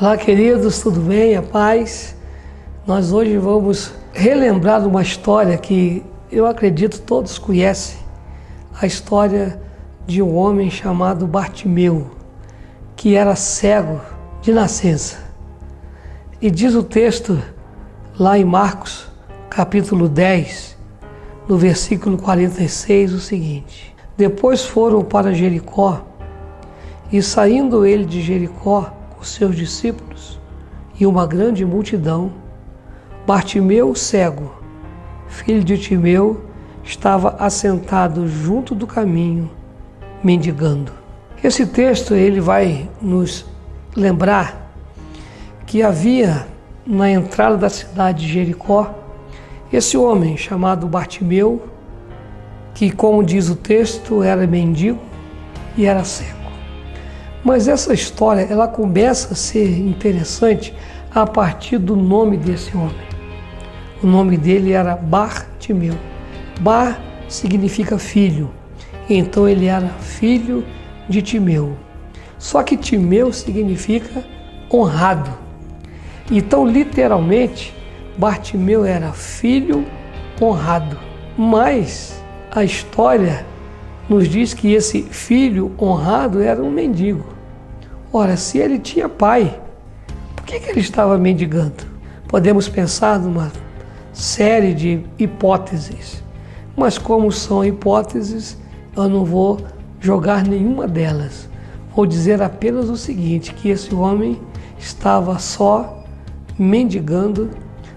Olá, queridos, tudo bem? A paz? Nós hoje vamos relembrar uma história que eu acredito todos conhecem, a história de um homem chamado Bartimeu, que era cego de nascença. E diz o texto lá em Marcos, capítulo 10, no versículo 46, o seguinte: Depois foram para Jericó, e saindo ele de Jericó, seus discípulos e uma grande multidão, Bartimeu, cego, filho de Timeu, estava assentado junto do caminho, mendigando. Esse texto ele vai nos lembrar que havia na entrada da cidade de Jericó esse homem chamado Bartimeu, que, como diz o texto, era mendigo e era cego. Mas essa história, ela começa a ser interessante a partir do nome desse homem. O nome dele era Bartimeu. Bar significa filho, então ele era filho de Timeu. Só que Timeu significa honrado. Então, literalmente, Bartimeu era filho honrado. Mas a história nos diz que esse filho honrado era um mendigo. Ora, se ele tinha pai, por que ele estava mendigando? Podemos pensar numa série de hipóteses, mas como são hipóteses, eu não vou jogar nenhuma delas. Vou dizer apenas o seguinte, que esse homem estava só mendigando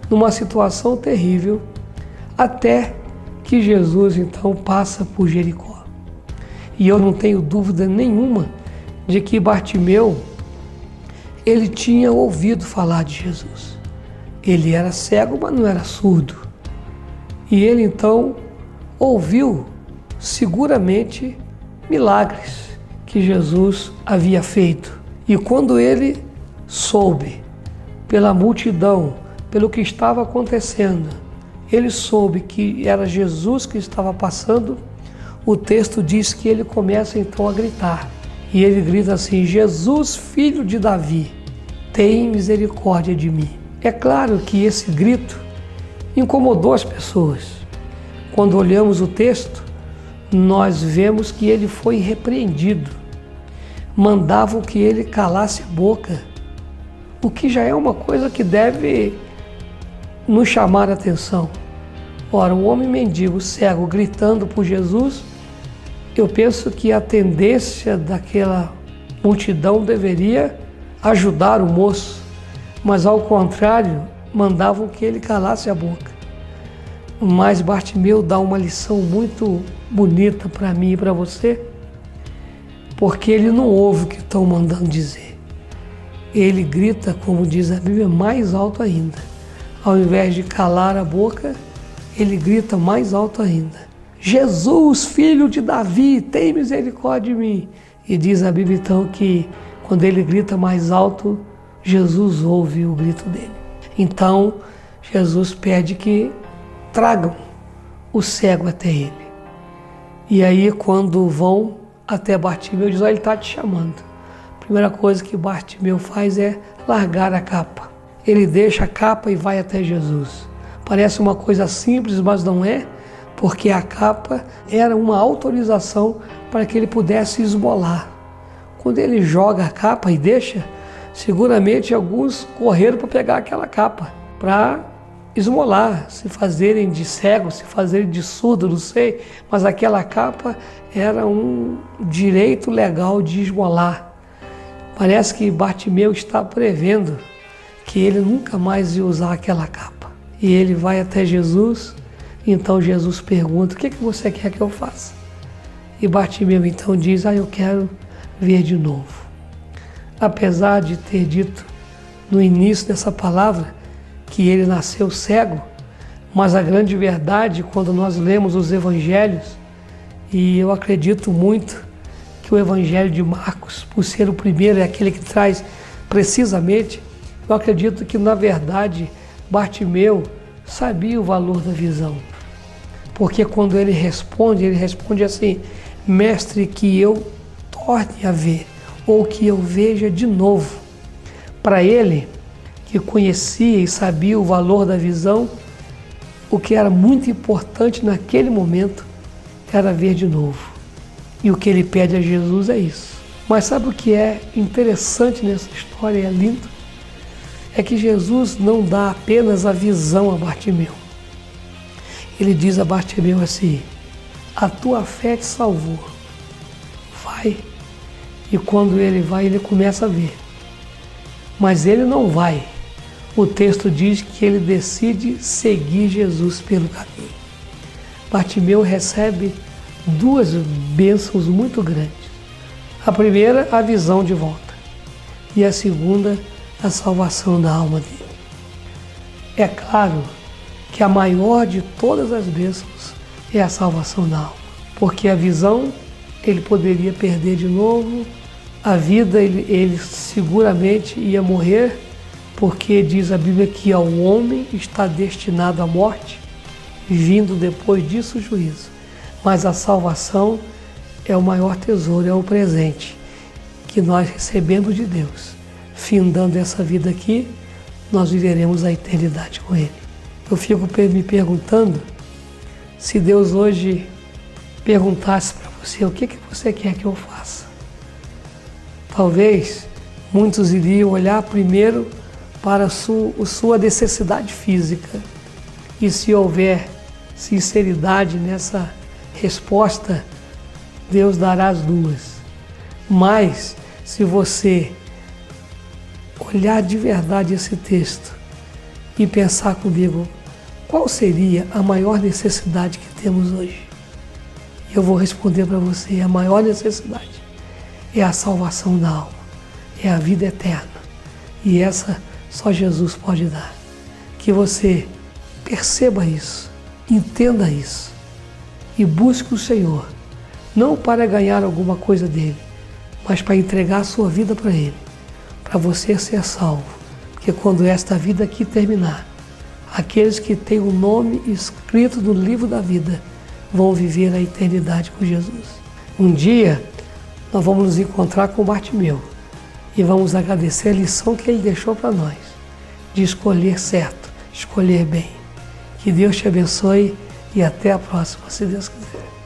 numa situação terrível, até que Jesus então passa por Jericó. E eu não tenho dúvida nenhuma de que Bartimeu, ele tinha ouvido falar de Jesus. Ele era cego, mas não era surdo. E ele então ouviu seguramente milagres que Jesus havia feito. E quando ele soube, pela multidão, pelo que estava acontecendo, ele soube que era Jesus que estava passando, o texto diz que ele começa então a gritar. E ele grita assim: Jesus, filho de Davi, tem misericórdia de mim. É claro que esse grito incomodou as pessoas. Quando olhamos o texto, nós vemos que ele foi repreendido. Mandavam que ele calasse a boca, o que já é uma coisa que deve nos chamar a atenção. Ora, um homem mendigo, cego, gritando por Jesus, eu penso que a tendência daquela multidão deveria ajudar o moço, mas ao contrário, mandavam que ele calasse a boca. Mas Bartimeu dá uma lição muito bonita para mim e para você, porque ele não ouve o que estão mandando dizer. Ele grita, como diz a Bíblia, mais alto ainda. Ao invés de calar a boca, ele grita mais alto ainda: Jesus, filho de Davi, tem misericórdia de mim. E diz a Bíblia então que quando ele grita mais alto, Jesus ouve o grito dele. Então, Jesus pede que tragam o cego até ele. E aí, quando vão até Bartimeu, diz: olha, ele está te chamando. A primeira coisa que Bartimeu faz é largar a capa. Ele deixa a capa e vai até Jesus. Parece uma coisa simples, mas não é, porque a capa era uma autorização para que ele pudesse esmolar. Quando ele joga a capa e deixa, seguramente alguns correram para pegar aquela capa, para esmolar, se fazerem de cego, se fazerem de surdo, não sei, mas aquela capa era um direito legal de esmolar. Parece que Bartimeu está prevendo que ele nunca mais ia usar aquela capa. E ele vai até Jesus. Então Jesus pergunta: o que você quer que eu faça? E Bartimeu então diz: eu quero ver de novo. Apesar de ter dito no início dessa palavra que ele nasceu cego, mas a grande verdade, quando nós lemos os evangelhos, e eu acredito muito que o evangelho de Marcos, por ser o primeiro, é aquele que traz precisamente, eu acredito que na verdade Bartimeu sabia o valor da visão. Porque quando ele responde assim: mestre, que eu torne a ver, ou que eu veja de novo. Para ele, que conhecia e sabia o valor da visão, o que era muito importante naquele momento era ver de novo. E o que ele pede a Jesus é isso. Mas sabe o que é interessante nessa história, é lindo? É que Jesus não dá apenas a visão a Bartimeu. Ele diz a Bartimeu assim: a tua fé te salvou. Vai. E quando ele vai, ele começa a ver. Mas ele não vai. O texto diz que ele decide seguir Jesus pelo caminho. Bartimeu recebe duas bênçãos muito grandes. A primeira, a visão de volta. E a segunda, a salvação da alma dele. É claro que a maior de todas as bênçãos é a salvação da alma. Porque a visão ele poderia perder de novo, a vida ele seguramente ia morrer, porque diz a Bíblia que ao homem está destinado à morte, vindo depois disso o juízo. Mas a salvação é o maior tesouro, é o presente que nós recebemos de Deus. Findando essa vida aqui, nós viveremos a eternidade com Ele. Eu fico me perguntando se Deus hoje perguntasse para você: o que você quer que eu faça? Talvez muitos iriam olhar primeiro para a sua necessidade física, e se houver sinceridade nessa resposta, Deus dará as duas. Mas se você olhar de verdade esse texto e pensar comigo, qual seria a maior necessidade que temos hoje? Eu vou responder para você: a maior necessidade é a salvação da alma, é a vida eterna. E essa só Jesus pode dar. Que você perceba isso, entenda isso e busque o Senhor, não para ganhar alguma coisa dele, mas para entregar a sua vida para Ele, para você ser salvo. Porque quando esta vida aqui terminar, aqueles que têm o nome escrito no livro da vida vão viver a eternidade com Jesus. Um dia nós vamos nos encontrar com Bartimeu e vamos agradecer a lição que ele deixou para nós, de escolher certo, escolher bem. Que Deus te abençoe e até a próxima, se Deus quiser.